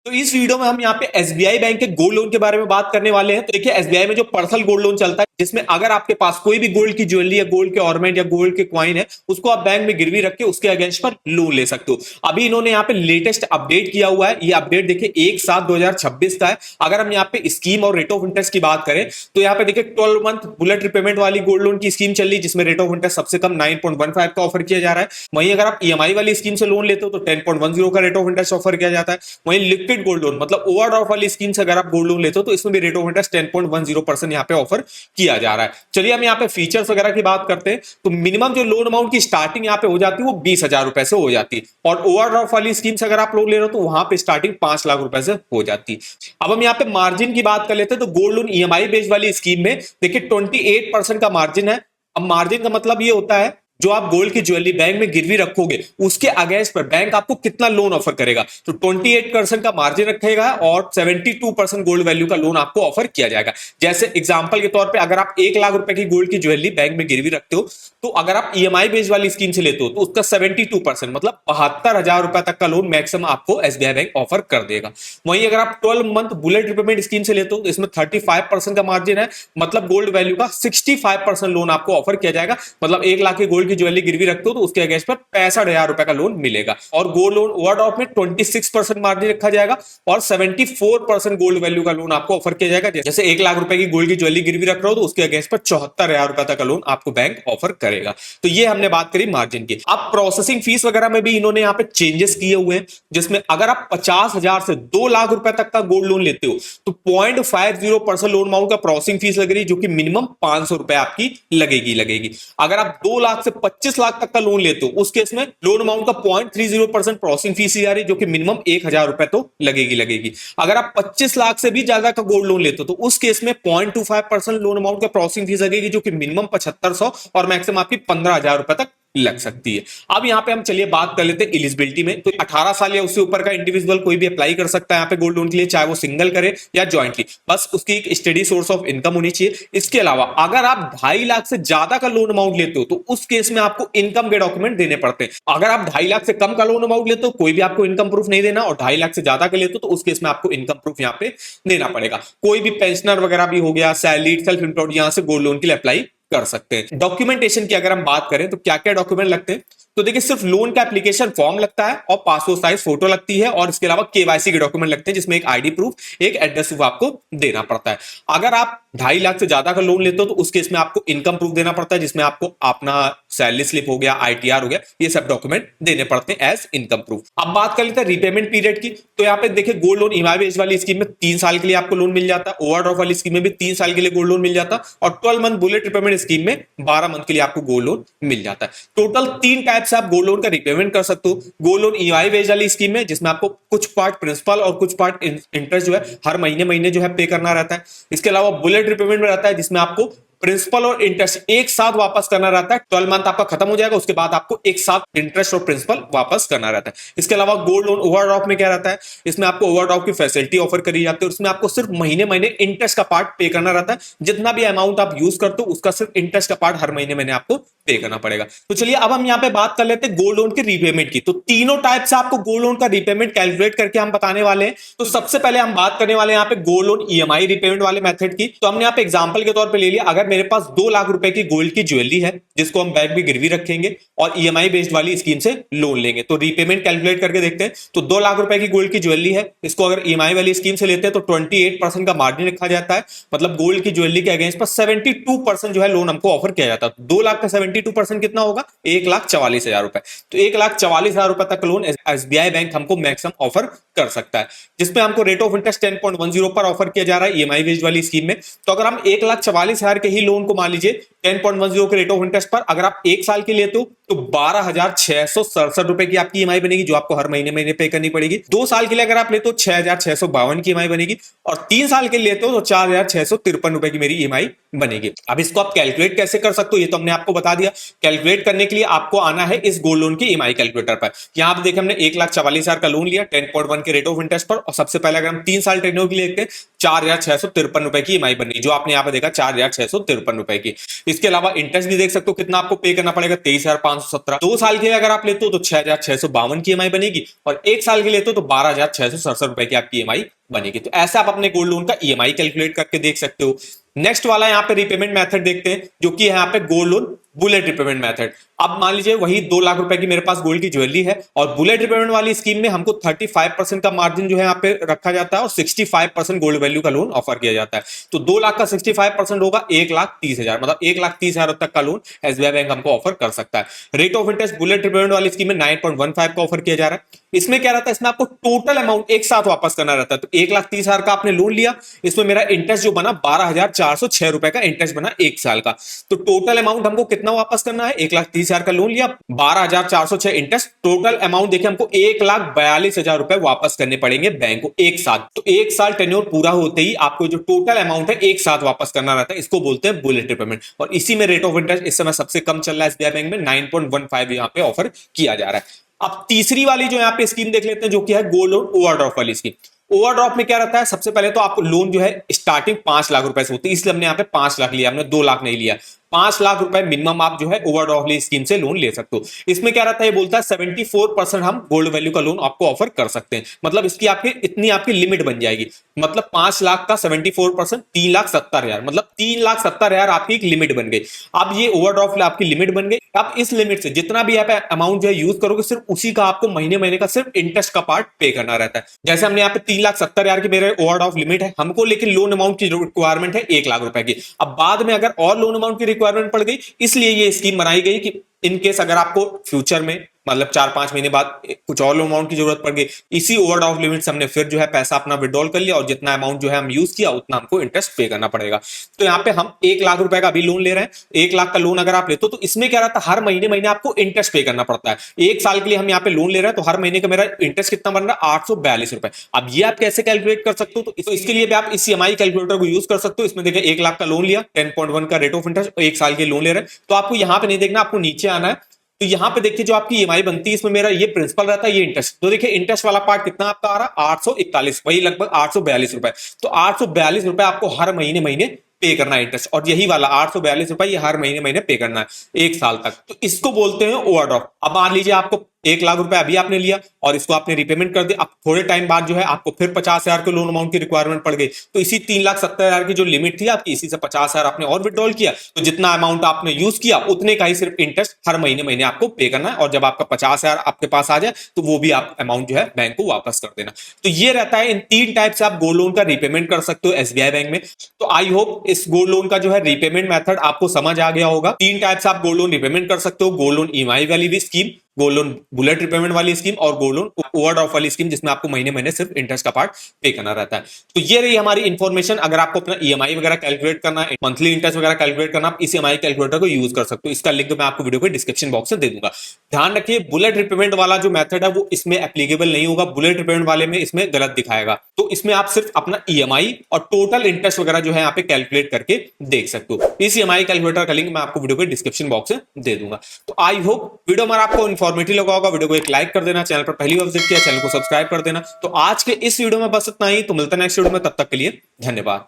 तो इस वीडियो में हम यहाँ पे एसबीआई बैंक के गोल्ड लोन के बारे में बात करने वाले हैं। तो देखिए एसबीआई में जो पर्सनल गोल्ड लोन चलता है, जिसमें अगर आपके पास कोई भी गोल्ड की ज्वेलरी या गोल्ड के ऑर्नामेंट या गोल्ड के कॉइन है, उसको आप बैंक में गिरवी रख के उसके अगेंस्ट पर लोन ले सकते हो। अभी इन्होंने यहाँ पे लेटेस्ट अपडेट किया हुआ है। ये अपडेट देखिए 1/7/2026 का है। अगर हम यहाँ पे स्कीम और रेट ऑफ इंटरेस्ट की बात करें तो यहाँ पे देखिए 12 मंथ बुलेट रिपेमेंट वाली गोल्ड लोन की स्कीम चल रही है, जिसमें रेट ऑफ इंटरेस्ट सबसे कम 9.15 का ऑफर किया जा रहा है। वहीं अगर आप ईएमआई वाली स्कीम से लोन लेते हो तो 10.10 का रेट ऑफ इंटरेस्ट ऑफर किया जाता है। वहीं लिक्विड गोल्ड लोन मतलब ओवरड्राफ्ट वाली स्कीम से अगर आप गोल्ड लोन लेते हो तो इसमें भी रेट ऑफ इंटरेस्ट 10.10% यहाँ पे ऑफर किया जा रहा है। चलिए हम यहाँ पे फीचर्स वगैरह की बात करते हैं। तो मिनिमम जो लोन अमाउंट की स्टार्टिंग यहाँ पे हो जाती है वो 20,000 रुपए से हो जाती है, और ओवरड्राफ्ट वाली स्कीम से अगर आप लोन ले रहे हो तो वहां पे स्टार्टिंग 5 लाख रुपए से हो जाती है। अब हम यहाँ पे मार्जिन की बात कर लेते हैं। तो गोल्ड लोन ईएमआई बेस्ड वाली स्कीम में देखिए 28% का मार्जिन है। अब मार्जिन का मतलब ये होता है जो आप गोल्ड की ज्वेलरी बैंक में गिरवी रखोगे उसके अगेंस्ट पर बैंक आपको कितना लोन ऑफर करेगा। तो 28% का मार्जिन रखेगा और 72% गोल्ड वैल्यू का लोन आपको ऑफर किया जाएगा। जैसे एग्जांपल के तौर पे अगर आप 1 लाख रुपए की गोल्ड की ज्वेलरी बैंक में गिरवी रखते हो तो अगर आप ईएमआई बेस्ड वाली स्कीम से लेते हो तो उसका 72% मतलब 72,000 रुपए तक का लोन मैक्सिमम आपको एसबीआई बैंक ऑफर कर देगा। वहीं अगर आप 12 मंथ बुलेट रिपेमेंट स्कीम से लेते हो तो इसमें 35% का मार्जिन है, मतलब गोल्ड वैल्यू का 65% लोन आपको ऑफर किया जाएगा। मतलब 1 लाख की गोल्ड की ज्वेलरी गिरवी रखते हो तो उसके अगेंस्ट पर 65,000 रुपए का लोन मिलेगा। और गोल्ड लोन ओवरड्राफ्ट में 26% मार्जिन रखा जाएगा और 74% गोल्ड वैल्यू का लोन आपको ऑफर किया जाएगा। जैसे 1 लाख रुपए की गोल्ड की ज्वेलरी गिरवी रख रहे हो तो उसके अगेंस्ट पर 74,000 रुपए तक का लोन आपको बैंक ऑफर करेगा। तो ये हमने बात करी मार्जिन की। अब प्रोसेसिंग फीस वगैरह में भी इन्होंने यहाँ पे चेंजेस किए हुए हैं, जिसमें अगर आप 50,000 से 2 लाख रुपए तक का गोल्ड लोन लेते हो तो 0.50% लोन अमाउंट का प्रोसेसिंग फीस लग रही है, जो कि मिनिमम 500 रुपए आपकी लगेगी। अगर आप 2 लाख से 25 लाख तक का लोन लेते हो उस केस में लोन अमाउंट का 0.30% प्रोसेसिंग फीस आ रही है, जो कि मिनिमम 1,000 रुपए तो लगेगी। अगर आप 25 लाख से भी ज्यादा का गोल्ड लोन लेते हो तो उस केस में 0.25% लोन अमाउंट का प्रोसेसिंग फीस लगेगी, जो कि मिनिमम 7500 और मैक्सिमम आपकी 15,000 रुपए तक लग सकती है। अब यहां पे हम चलिए बात कर लेते हैं एलिजिबिलिटी में। तो 18 साल या उससे ऊपर का इंडिविजुअल कोई भी अप्लाई कर सकता है यहाँ पे गोल्ड लोन के लिए, चाहे वो सिंगल करे या ज्वाइंटली। बस उसकी एक स्टेडी सोर्स ऑफ इनकम होनी चाहिए। इसके अलावा अगर आप 2.5 लाख से ज्यादा का लोन अमाउंट लेते हो तो उस केस में आपको इनकम के डॉक्यूमेंट देने पड़ते हैं। अगर आप 2.5 लाख से कम का लोन अमाउंट लेते हो कोई भी आपको इनकम प्रूफ नहीं देना, और 2.5 लाख से ज्यादा का लेते हो तो उस केस में आपको इनकम प्रूफ यहाँ पे देना पड़ेगा। कोई भी पेंशनर वगैरह भी हो गया, सैलरीड, सेल्फ एम्प्लॉयड, यहां से गोल्ड लोन के लिए अप्लाई कर सकते हैं। डॉक्यूमेंटेशन की अगर हम बात करें तो क्या क्या डॉक्यूमेंट लगते हैं, तो देखिए सिर्फ लोन का एप्लीकेशन फॉर्म लगता है और पासपोर्ट साइज फोटो लगती है, और इसके अलावा केवाईसी के डॉक्यूमेंट लगते हैं, जिसमें एक आईडी प्रूफ, एक एड्रेस प्रूफ आपको देना पड़ता है। अगर आप 2.5 लाख से ज्यादा का लोन लेते हो तो उस केस में आपको इनकम प्रूफ देना पड़ता है, जिसमें आपको अपना सैलरी स्लिप हो गया, आईटीआर हो गया, ये सब डॉक्यूमेंट देने पड़ते हैं एज इनकम प्रूफ। अब बात कर लेते हैं रीपेमेंट पीरियड की। तो यहाँ पे देखिए गोल्ड लोन ईएमआई बेस्ड वाली स्कीम में 3 साल के लिए आपको लोन मिल जाता है, ओवरड्राफ्ट वाली स्कीम में भी 3 साल के लिए गोल्ड लोन मिल जाता है, और 12 मंथ बुलेट रिपेमेंट स्कीम में 12 मंथ के लिए आपको गोल्ड लोन मिल जाता है। टोटल 3 टाइप से आप गोल्ड लोन का पेमेंट कर सकते हो। गोल्ड लोन ईएमआई बेस्ड वाली स्कीम में जिसमें आपको कुछ पार्ट प्रिंसिपल और कुछ पार्ट इंटरेस्ट जो है हर महीने जो है पे करना रहता है। इसके अलावा बुलेट रिपेमेंट में रहता है जिसमें आपको प्रिंसिपल और इंटरेस्ट एक साथ वापस करना रहता है। 12 मंथ आपका खत्म हो जाएगा, उसके बाद आपको एक साथ इंटरेस्ट और प्रिंसिपल वापस करना रहता है। इसके अलावा गोल्ड लोन ओवरड्राफ्ट में क्या रहता है, इसमें आपको ओवरड्राफ्ट की फैसिलिटी ऑफर करी जाती है, उसमें आपको सिर्फ महीने इंटरेस्ट का पार्ट पे करना रहता है। जितना भी अमाउंट आप यूज करते हो उसका सिर्फ इंटरेस्ट का पार्ट हर महीने आपको पे करना पड़ेगा। तो चलिए अब हम यहाँ पे बात कर लेते हैं गोल्ड लोन के रीपेमेंट की। तो तीनों टाइप से आपको गोल्ड लोन का रीपेमेंट कैलकुलेट करके हम बताने वाले हैं। तो सबसे पहले हम बात करने वाले हैं यहाँ पे गोल्ड लोन ईएमआई रीपेमेंट वाले मेथड की। तो हमने यहाँ पे एग्जांपल के तौर पे ले लिया, अगर मेरे पास 2 लाख रुपए की गोल्ड की ज्वेलरी है जिसको हम बैंक में गिरवी रखेंगे और ईएमआई बेस्ड वाली स्कीम से लोन लेंगे, तो रीपेमेंट कैलकुलेट करके देखते हैं। तो 2 लाख रुपए की गोल्ड की ज्वेलरी है, इसको अगर ईएमआई वाली स्कीम से लेते हैं तो 28% का मार्जिन रखा जाता है, मतलब गोल्ड की ज्वेलरी के अगेंस्ट पर 72% जो है लोन हमको ऑफर किया जाता है। 2 लाख का 72% कितना होगा, 1,44,000 रुपए। तो 1,44,000 रुपए तक लोन एसबीआई बैंक हमको मैक्सिमम ऑफर कर सकता है, जिसमें हमको रेट ऑफ इंटरेस्ट 10.10 पर ऑफर किया जा रहा है ईएमआई बेस्ड वाली स्कीम में। तो अगर हम 1,44,000 के ही लोन को मान लीजिए 10.10 के रेट ऑफ इंटरेस्ट पर अगर आप 1 साल के लिए तो 12,667 रुपए की आपकी ईएमआई बनेगी, जो आपको हर महीने पे करनी पड़ेगी। 2 साल के लिए अगर आप लेते हो 6,652 की ईएमआई बनेगी, और 3 साल के लिए लेते हो तो 4,653 रुपए की मेरी ईएमआई बनेगी। अब इसको आप कैलकुलेट कैसे कर सकते हो, ये तो हमने आपको बता दिया। कैलकुलेट करने के लिए आपको आना है इस गोल्ड लोन की ईएमआई कैलकुलेटर पर। यहां पे देखिए हमने 1,44,000 का लोन लिया 10.1 के रेट ऑफ इंटरेस्ट पर, और सबसे पहले अगर हम 3 साल टेन्योर के लिए लेते हैं 4,653 रुपए की ईएमआई बनी, जो आपने यहां पे देखा 4,653 रुपए की। इसके अलावा इंटरेस्ट भी देख सकते हो कितना आपको पे करना पड़ेगा, 23,500 6,517। 2 साल के लिए अगर आप लेते हो तो 6,652 की ईएमआई बनेगी, और 1 साल के लेते हो तो 12,667 रुपए की आपकी ईएमआई बनेगी। तो ऐसा आप अपने गोल्ड लोन का ईएमआई कैलकुलेट करके देख सकते हो। नेक्स्ट वाला यहाँ पे रिपेमेंट मेथड देखते हैं, जो कि है यहाँ पे gold loan bullet repayment method. अब मान लीजिए वही 2 लाख रुपए की मेरे पास गोल्ड की ज्वेलरी है, और बुलेट रिपेमेंट वाली स्कीम में हमको 35% का मार्जिन जो है यहाँ पे रखा जाता है, और 65% गोल्ड वैल्यू का लोन ऑफर किया जाता है। तो 2 लाख का 65% होगा 1,30,000, मतलब 1,30,000 तक का लोन एसबीआई बैंक हमको ऑफर कर सकता है। Rate of interest bullet repayment वाली स्कीम में 9.15 का ऑफर किया जा रहा है। इसमें क्या रहता है, इसमें आपको टोटल अमाउंट एक साथ वापस करना रहता है। तो 1,30,000 का आपने लोन लिया, इसमें मेरा इंटरेस्ट जो बना 12,406 रुपए का इंटरेस्ट बना 1 साल का। तो टोटल अमाउंट हमको कितना वापस करना है, 1,30,000 का लोन लिया, 12,406 इंटरेस्ट, टोटल अमाउंट देखिए हमको 1,42,000 रुपए वापस करने पड़ेंगे बैंक को एक साथ। तो 1 साल टेन्योर पूरा होते ही आपको जो टोटल अमाउंट है एक साथ वापस करना रहता है, इसको बोलते हैं बुलेट रिपेमेंट। और इसी में रेट ऑफ इंटरेस्ट इस समय सबसे कम चल रहा है एसबीआई बैंक में, 9.15 यहाँ पे ऑफर किया जा रहा है। अब तीसरी वाली जो यहाँ पे स्कीम देख लेते हैं, जो कि है गोल्ड लोन ओवरड्राफ्ट वाली स्कीम। ओवरड्राफ्ट में क्या रहता है, सबसे पहले तो आपको लोन जो है स्टार्टिंग 5 लाख रुपए से होती है, इसलिए हमने यहाँ पे 5 लाख लिया, हमने 2 लाख नहीं लिया। 5 लाख रुपए मिनिमम आप जो है ओवरड्राफ्ट स्कीम से लोन ले सकते हो। इसमें क्या रहता है, ये बोलता है 74% हम गोल्ड वैल्यू का लोन आपको ऑफर कर सकते हैं, मतलब इसकी आपकी इतनी आपकी लिमिट बन जाएगी। मतलब 5 लाख का 74% 3,70,000, मतलब 3,70,000 आपकी एक लिमिट बन गई। अब ये ओवरड्राफ्ट आपकी लिमिट बन गई। अब इस लिमिट से जितना भी आप अमाउंट जो है यूज करोगे, सिर्फ उसी का आपको महीने महीने का सिर्फ इंटरेस्ट का पार्ट पे करना रहता है। जैसे हमने यहाँ पे 3,70,000 की मेरे ओवरड्राफ्ट लिमिट है हमको, लेकिन लोन अमाउंट की रिक्वायरमेंट है 1 लाख रुपए की। अब बाद में अगर और लोन अमाउंट की रिक्वायरमेंट पड़ गई, इसलिए ये स्कीम बनाई गई कि इन केस अगर आपको फ्यूचर में मतलब 4-5 महीने बाद कुछ और अमाउंट की जरूरत पड़ गई, इसी ओवरड्राफ्ट लिमिट से हमने फिर जो है पैसा अपना विड्रॉल कर लिया, और जितना अमाउंट जो है हम यूज किया उतना हमको इंटरेस्ट पे करना पड़ेगा। तो यहाँ पे हम 1 लाख रुपए का भी लोन ले रहे हैं। 1 लाख का लोन अगर आप लेते हो तो इसमें क्या रहता है, हर महीने महीने आपको इंटरेस्ट पे करना पड़ता है। 1 साल के लिए हम यहाँ पे लोन ले रहे हैं, तो हर महीने का मेरा इंटरेस्ट कितना बन रहा है, 842 रुपए। अब ये आप कैसे कैलकुलेट कर सकते हो, तो इसके लिए भी आप इस ईएमआई कैलकुलेटर को यूज कर सकते हो। इसमें देखिए 1 लाख का लोन लिया, 10.1 का रेट ऑफ इंटरेस्ट, 1 साल के लोन ले रहे हैं, तो आपको यहाँ पे नहीं देखना, आपको नीचे आना है। तो यहां पे देखिए जो आपकी ईएमआई बनती है, इसमें मेरा ये प्रिंसिपल रहता है, ये इंटरेस्ट। तो देखिए इंटरेस्ट वाला पार्ट कितना आपका आ रहा है, 841, वही लगभग 842 रुपए। तो 842 रुपए आपको हर महीने महीने पे करना है इंटरेस्ट, और यही वाला 842 रुपए ये हर महीने महीने पे करना है 1 साल तक। तो इसको बोलते हैं ओवरड्राफ्ट। अब मान लीजिए आपको 1 लाख रुपए अभी आपने लिया और इसको आपने रीपेमेंट कर दिया, अब थोड़े टाइम बाद जो है आपको फिर 50,000 के लोन अमाउंट की रिक्वायरमेंट पड़ गई, तो इसी 3,70,000 की जो लिमिट थी आपकी, इसी से 50,000 आपने और विड्रॉल किया, तो जितना अमाउंट आपने यूज किया उतने का ही सिर्फ इंटरेस्ट हर महीने महीने आपको पे करना है, और जब आपका 50,000 आपके पास आ जाए तो वो भी आप अमाउंट जो है बैंक को वापस कर देना। तो ये रहता है, इन 3 टाइप से आप गोल्ड लोन का रीपेमेंट कर सकते हो एसबीआई बैंक में। तो आई होप इस गोल्ड लोन का जो है रीपेमेंट मेथड आपको समझ आ गया होगा। 3 टाइप से आप गोल्ड लोन रीपेमेंट कर सकते हो, गोल्ड लोन ईएमआई वाली भी scheme, gold loan bullet repayment वाली स्कीम, और गोल्ड लोन ओवरड्राफ्ट वाली स्कीम, जिसमें आपको महीने महीने सिर्फ इंटरेस्ट का पार्ट पे करना रहता है। तो ये रही हमारी इन्फॉर्मेशन। अगर आपको अपना ईएमआई वगैरह कैलकुलेट करना है, मंथली इंटरेस्ट वगैरह कैलकुलेट करना, आप इस ईएमआई कैलकुलेटर को यूज कर सकते हो। इसका लिंक मैं आपको वीडियो के डिस्क्रिप्शन बॉक्स में दे दूंगा। ध्यान रखिए, बुलेट रिपेमेंट वाला जो मेथड है वो इसमें एप्लीकेबल नहीं होगा, बुलेट रिपेमेंट वाले में इसमें गलत दिखाएगा। तो इसमें आप सिर्फ अपना ईएमआई और टोटल इंटरेस्ट वगैरह जो है यहाँ पे कैलकुलेट करके देख सकते हो। इस ईएमआई कैलकुलेटर का लिंक मैं आपको वीडियो के डिस्क्रिप्शन बॉक्स में दे दूंगा। तो आई होप वीडियो में आपको इन्फॉर्मेटिव लगा होगा। वीडियो को एक लाइक कर देना, चैनल पर पहली बार विजिट किया चैनल को सब्सक्राइब कर देना। तो आज के इस वीडियो में बस इतना ही, तो मिलता है नेक्स्ट वीडियो में, तब तक के लिए धन्यवाद।